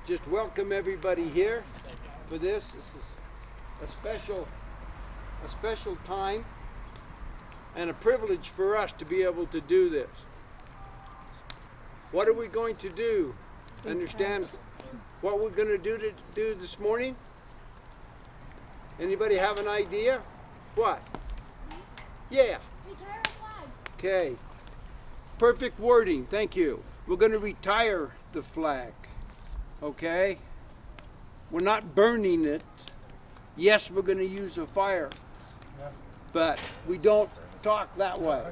just welcome everybody here for this. This is a special time and a privilege for us to be able to do this. What are we going to do? Understand what we're going to do this morning? Anybody have an idea? What? Yeah. Retire a flag. Okay. Perfect wording. Thank you. We're going to retire the flag. Okay? We're not burning it. Yes, we're going to use a fire. But we don't talk that way.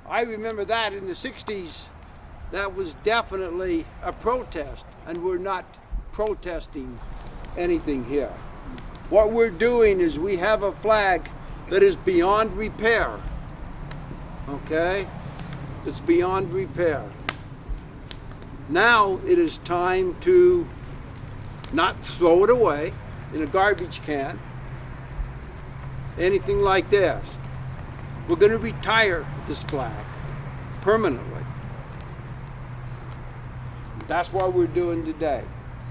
I remember that in the 60s. That was definitely a protest, and we're not protesting anything here. What we're doing is we have a flag that is beyond repair. Okay? It's beyond repair. Now it is time to not throw it away in a garbage can, anything like this. We're going to retire this flag permanently. That's what we're doing today.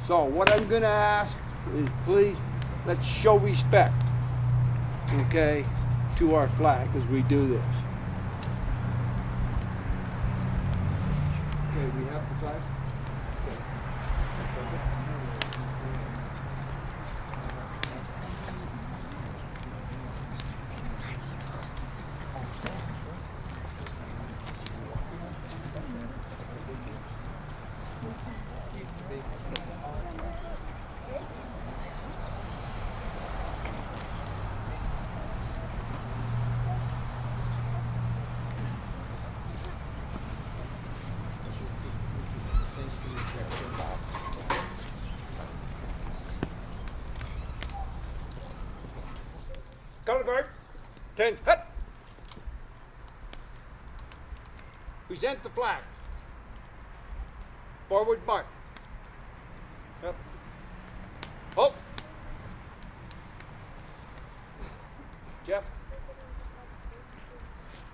So what I'm going to ask is, please, let's show respect, okay, to our flag as we do this. Okay, we have the flag? Color guard, 10, hut. Present the flag. Forward march. Yep. Halt. Jeff.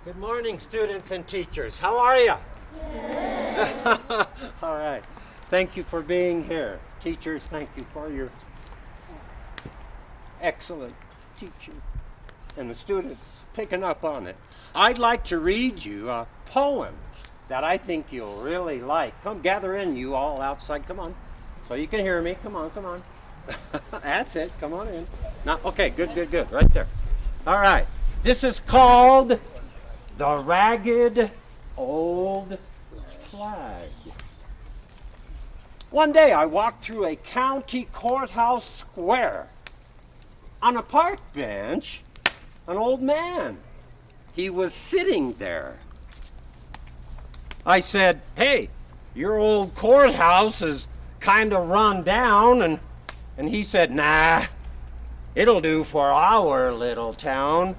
Good morning, students and teachers. How are you? All right. Thank you for being here. Teachers, thank you for your excellent teaching. And the students picking up on it. I'd like to read you a poem that I think you'll really like. Come gather in, you all outside. Come on. So you can hear me. Come on, come on. That's it. Come on in. Now, okay, good. Right there. All right. This is called The Ragged Old Flag. One day I walked through a county courthouse square. On a park bench, an old man. He was sitting there. I said, "Hey, your old courthouse is kind of run down," and he said, "Nah, it'll do for our little town."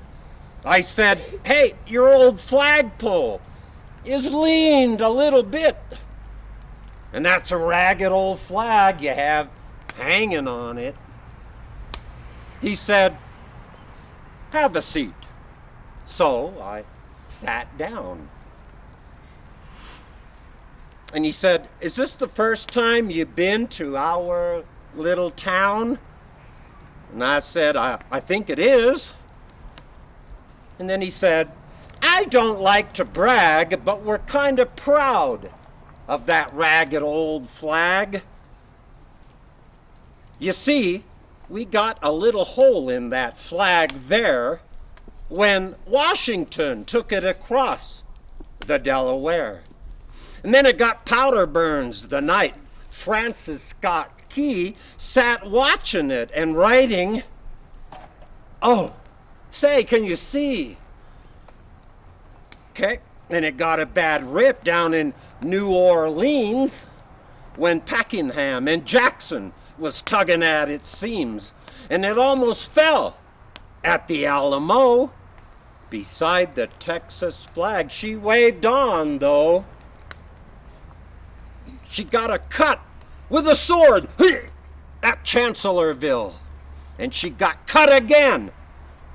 I said, "Hey, your old flagpole is leaned a little bit, and that's a ragged old flag you have hanging on it." He said, "Have a seat." So I sat down. And he said, "Is this the first time you've been to our little town?" And I said, I think it is. And then he said, "I don't like to brag, but we're kind of proud of that ragged old flag. You see, we got a little hole in that flag there when Washington took it across the Delaware. And then it got powder burns the night Francis Scott Key sat watching it and writing, 'Oh, say, can you see?' Okay, and it got a bad rip down in New Orleans when Pakenham and Jackson was tugging at its seams, and it almost fell at the Alamo. Beside the Texas flag she waved on, though. She got a cut with a sword at Chancellorsville, and she got cut again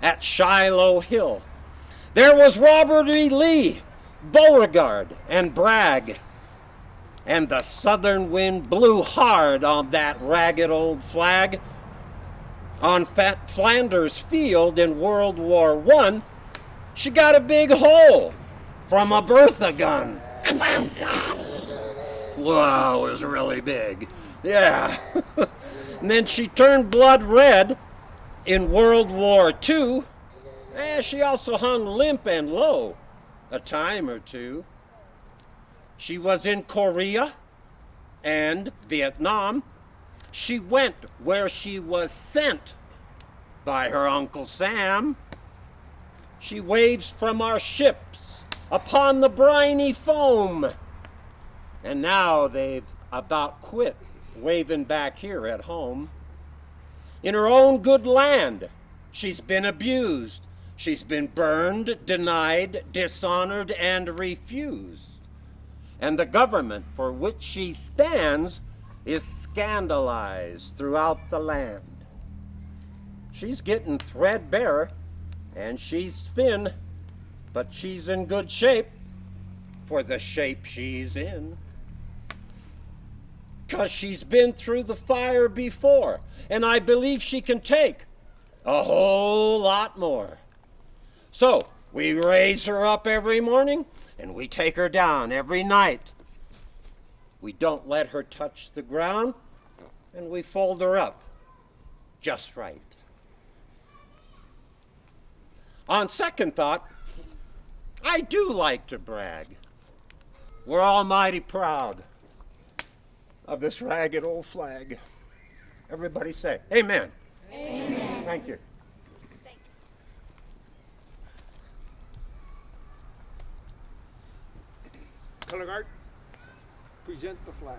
at Shiloh Hill. There was Robert E. Lee, Beauregard, and Bragg. and the southern wind blew hard on that ragged old flag. On Flanders Field in World War I, she got a big hole from a Bertha gun. Wow, it was really big. Yeah. And then she turned blood red in World War II. She also hung limp and low a time or two. She was in Korea and Vietnam. She went where she was sent by her Uncle Sam. She waves from our ships upon the briny foam. And now they've about quit waving back here at home. In her own good land, she's been abused. She's been burned, denied, dishonored, and refused. And the government for which she stands is scandalized throughout the land. She's getting threadbare, and she's thin, but she's in good shape for the shape she's in. 'Cause she's been through the fire before, and I believe she can take a whole lot more. So we raise her up every morning, and we take her down every night. We don't let her touch the ground, and we fold her up just right. On second thought, I do like to brag. We're all mighty proud of this ragged old flag. Everybody say, amen. Amen. Thank you. Color guard, present the flag.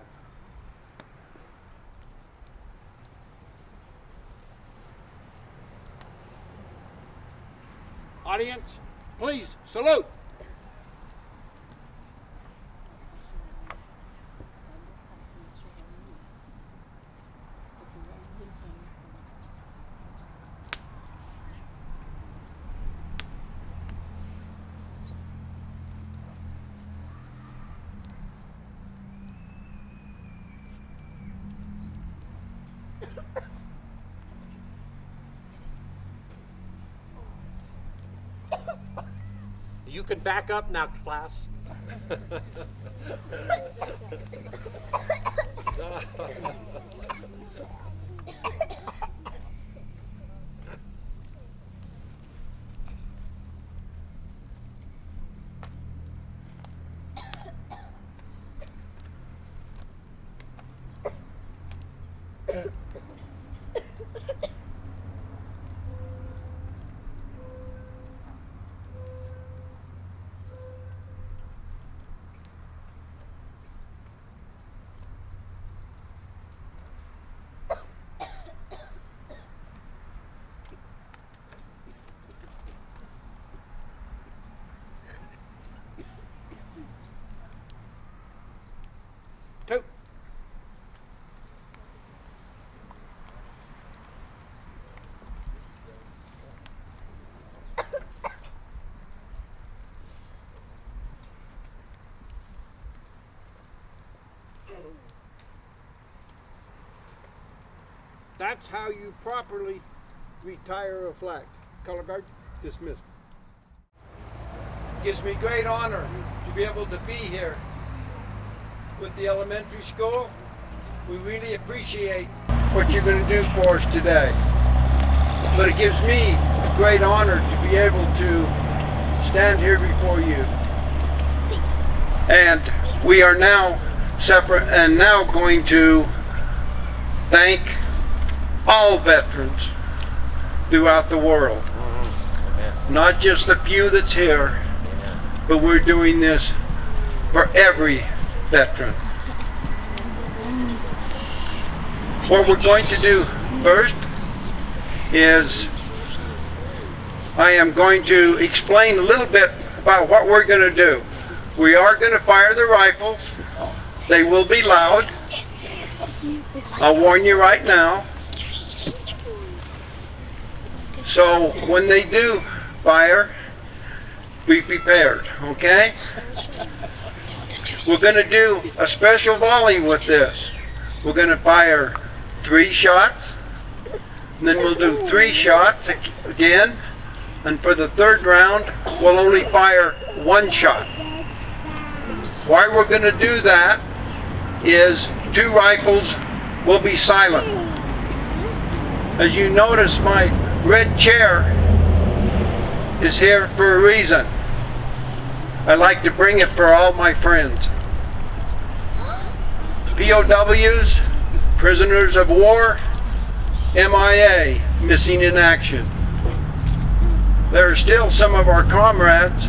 Audience, please salute. You can back up now, class. Two. That's how you properly retire a flag. Color guard, dismissed. Gives me great honor to be able to be here with the elementary school. We really appreciate what you're going to do for us today. But it gives me a great honor to be able to stand here before you. And we are now separate and now going to thank all veterans throughout the world. Not just the few that's here, but we're doing this for every veteran. What we're going to do first is I am going to explain a little bit about what we're going to do. We are going to fire the rifles. They will be loud. I'll warn you right now. So when they do fire, be prepared, okay? We're going to do a special volley with this. We're going to fire 3 shots, and then we'll do 3 shots again, and for the 3rd round, we'll only fire 1 shot. Why we're going to do that is 2 rifles will be silent. As you notice, my red chair is here for a reason. I like to bring it for all my friends. POWs, prisoners of war, MIA, missing in action. There are still some of our comrades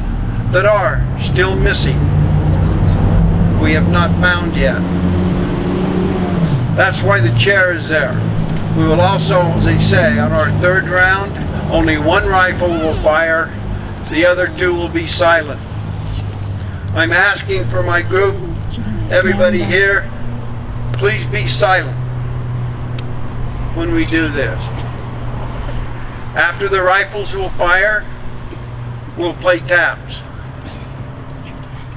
that are still missing. We have not found yet. That's why the chair is there. We will also, as they say, on our 3rd round, only 1 rifle will fire, the other 2 will be silent. I'm asking for my group, everybody here, please be silent when we do this. After the rifles will fire, we'll play taps.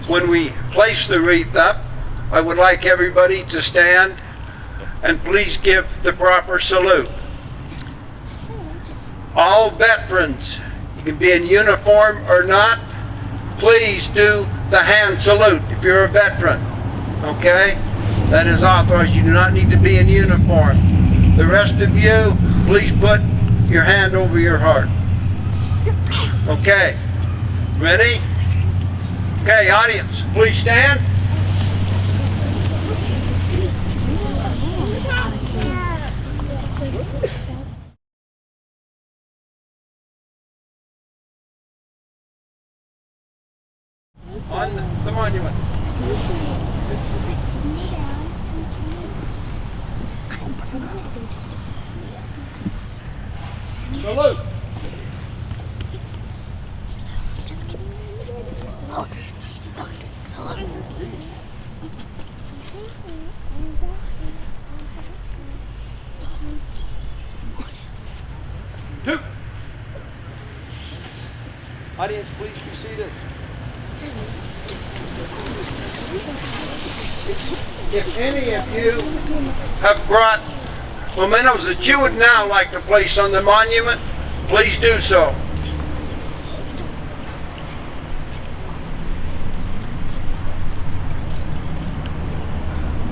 When we place the wreath up, I would like everybody to stand and please give the proper salute. All veterans, you can be in uniform or not, please do the hand salute if you're a veteran, okay? That is authorized. You do not need to be in uniform. The rest of you, please put your hand over your heart. Okay, ready? Okay, audience, please stand. On the monument. Salute. Two. Audience, please be seated. If any of you have brought mementos that you would now like to place on the monument, please do so.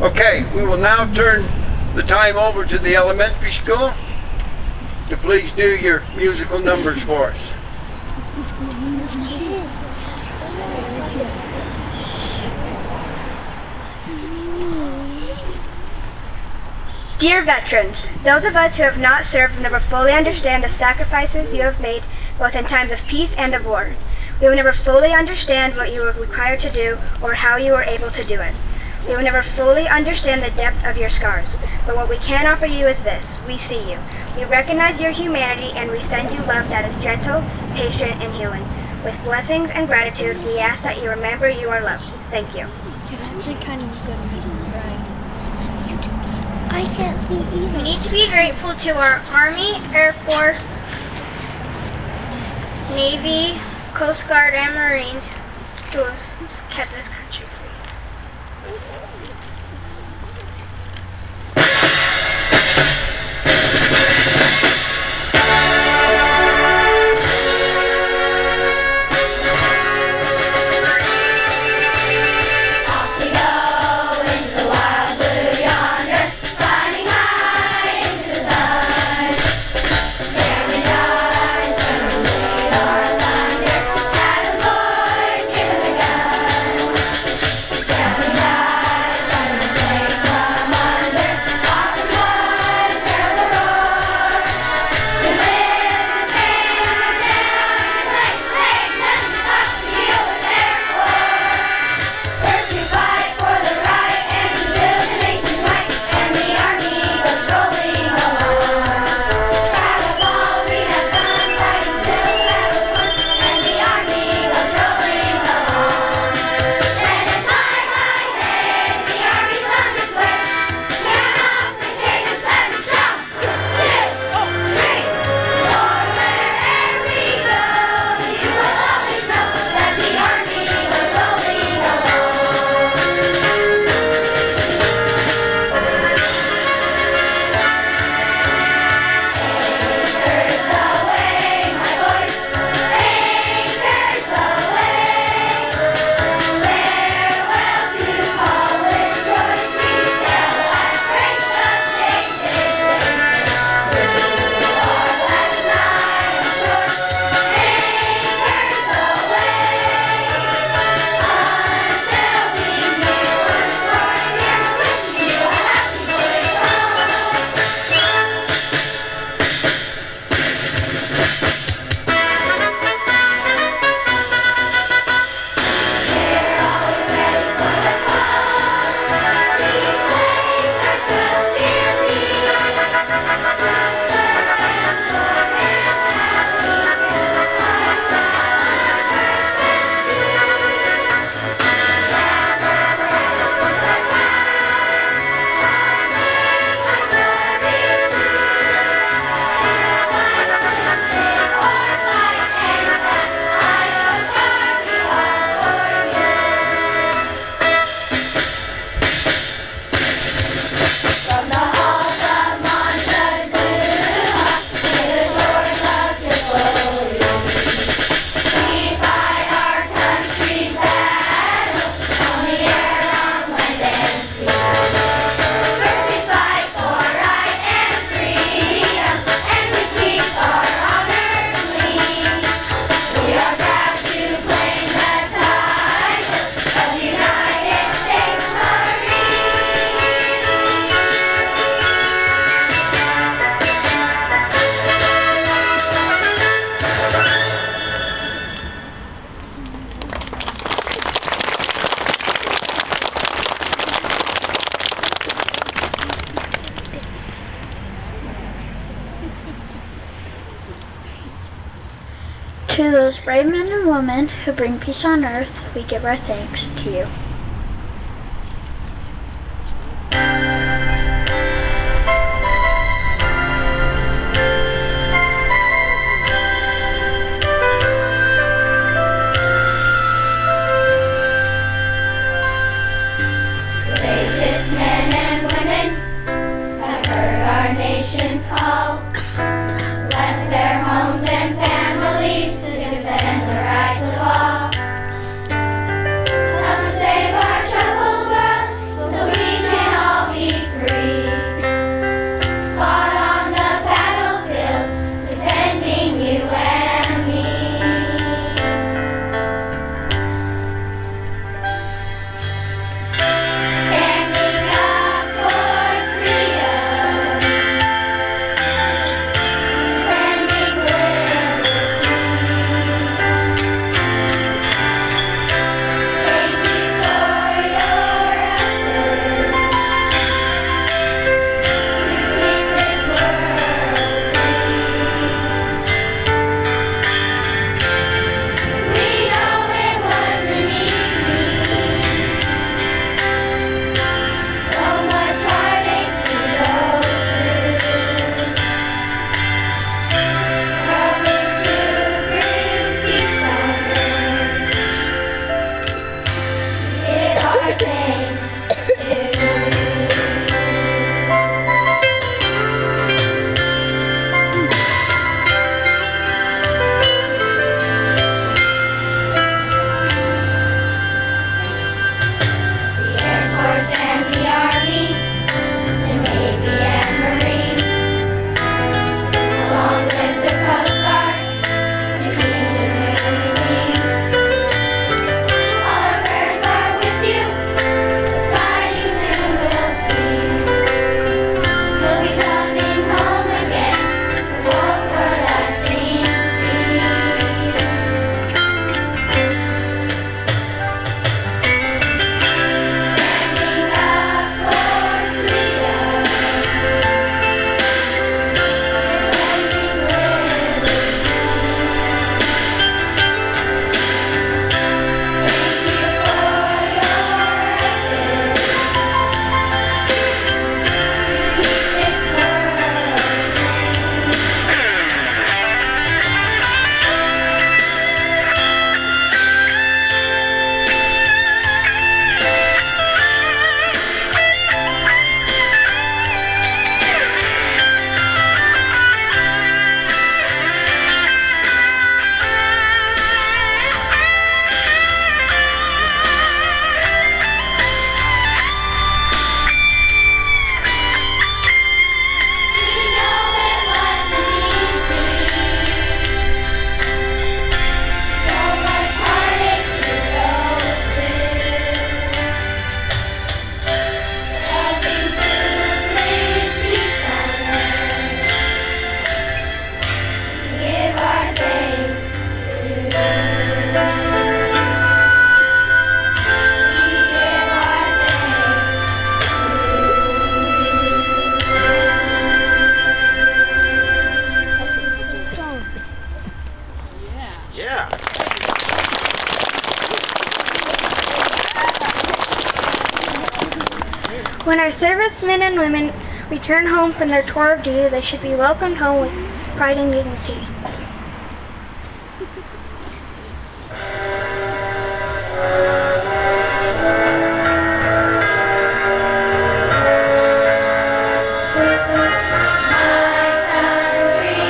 Okay, we will now turn the time over to the elementary school to please do your musical numbers for us. Dear veterans, those of us who have not served will never fully understand the sacrifices you have made, both in times of peace and of war. We will never fully understand what you were required to do or how you were able to do it. We will never fully understand the depth of your scars, but what we can offer you is this: we see you. We recognize your humanity, and we send you love that is gentle, patient, and healing. With blessings and gratitude, we ask that you remember you are loved. Thank you. I can't see either. We need to be grateful to our Army, Air Force, Navy, Coast Guard, and Marines who have kept this country free. To those brave men and women who bring peace on earth, we give our thanks to you. Courageous men and women have heard our nation's call, left their homes and families to defend the rights of all. Help to save our troubled world so we can all be free. Fought on the battlefields, defending you and me. Standing up for freedom, defending liberty. Thank you for your efforts to keep this world free. We know it wasn't easy. So much heartache to go through. Helping to bring peace on earth. Give our thanks to you. The Air Force and the Army, the Navy and Marines, along with the Coast Guard, to keep the sea. All our prayers are with you. The fighting soon will cease. You'll be coming home again. Hope for lasting peace. Standing up for freedom, defending liberty. Thank you for your efforts to keep this world We know it wasn't easy. So much heartache to go through. Helping to bring peace on earth. Give our thanks to you. We give our Yeah. When our servicemen and women return home from their tour of duty, they should be welcomed home with pride and dignity. Country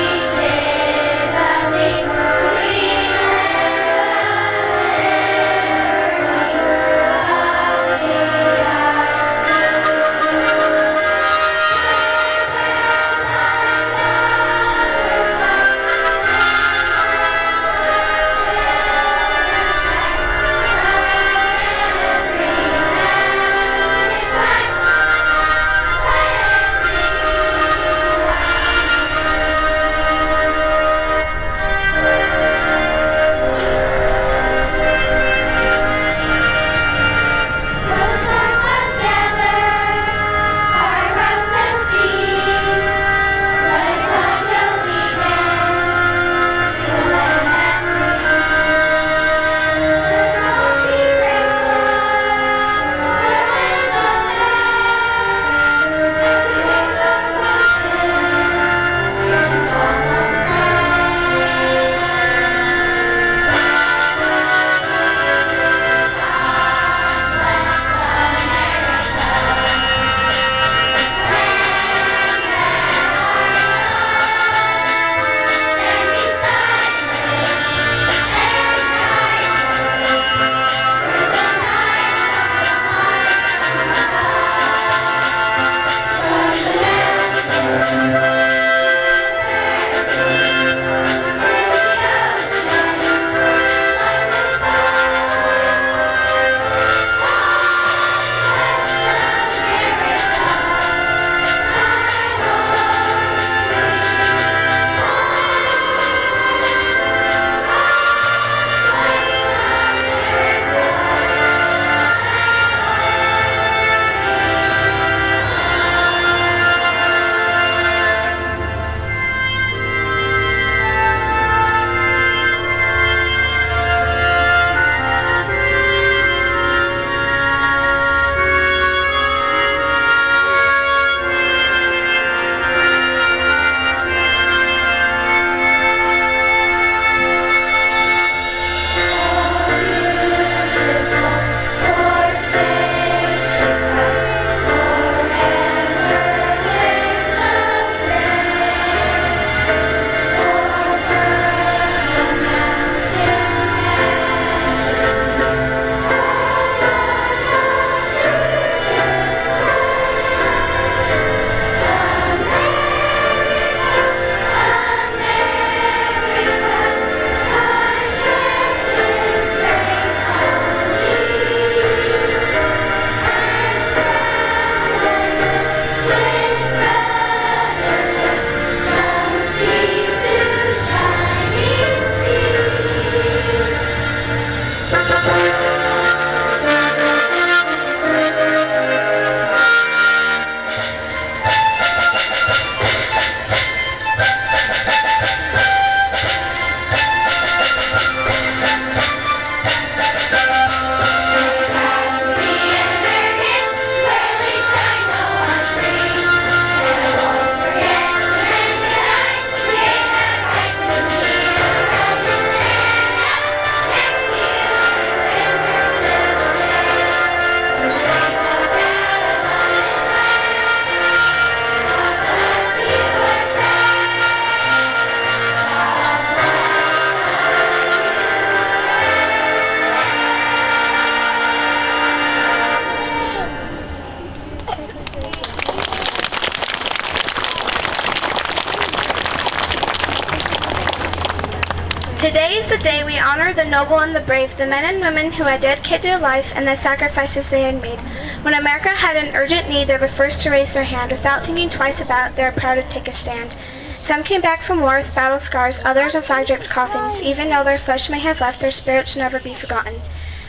Today is the day we honor the noble and the brave, the men and women who had dedicated their life and the sacrifices they had made. When America had an urgent need, they were the first to raise their hand. Without thinking twice about it, they were proud to take a stand. Some came back from war with battle scars, others with flag-draped coffins. Even though their flesh may have left, their spirits should never be forgotten.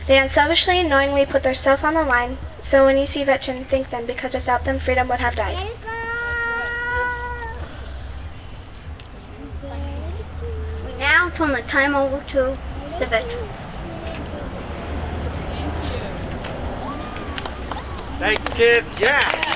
They unselfishly and knowingly put their self on the line, so when you see veterans, thank them, because without them, freedom would have died. We now turn the time over to the veterans. Thanks, kids. Yeah.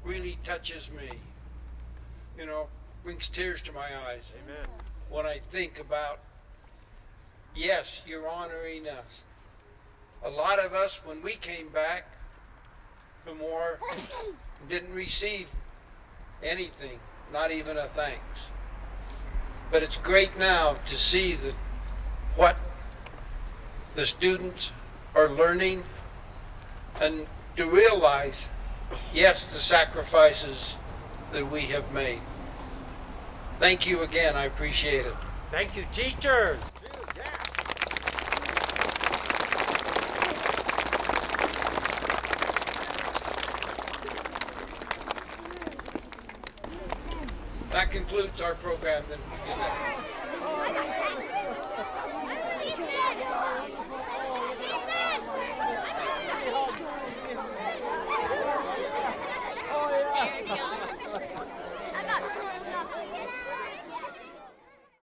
Really touches me, you know, brings tears to my eyes. Amen. When I think about, yes, you're honoring us. A lot of us, when we came back from war, didn't receive anything, not even a thanks. But it's great now to see what the students are learning and to realize, yes, the sacrifices that we have made. Thank you again. I appreciate it. Thank you, teachers. Yeah. That concludes our program then today.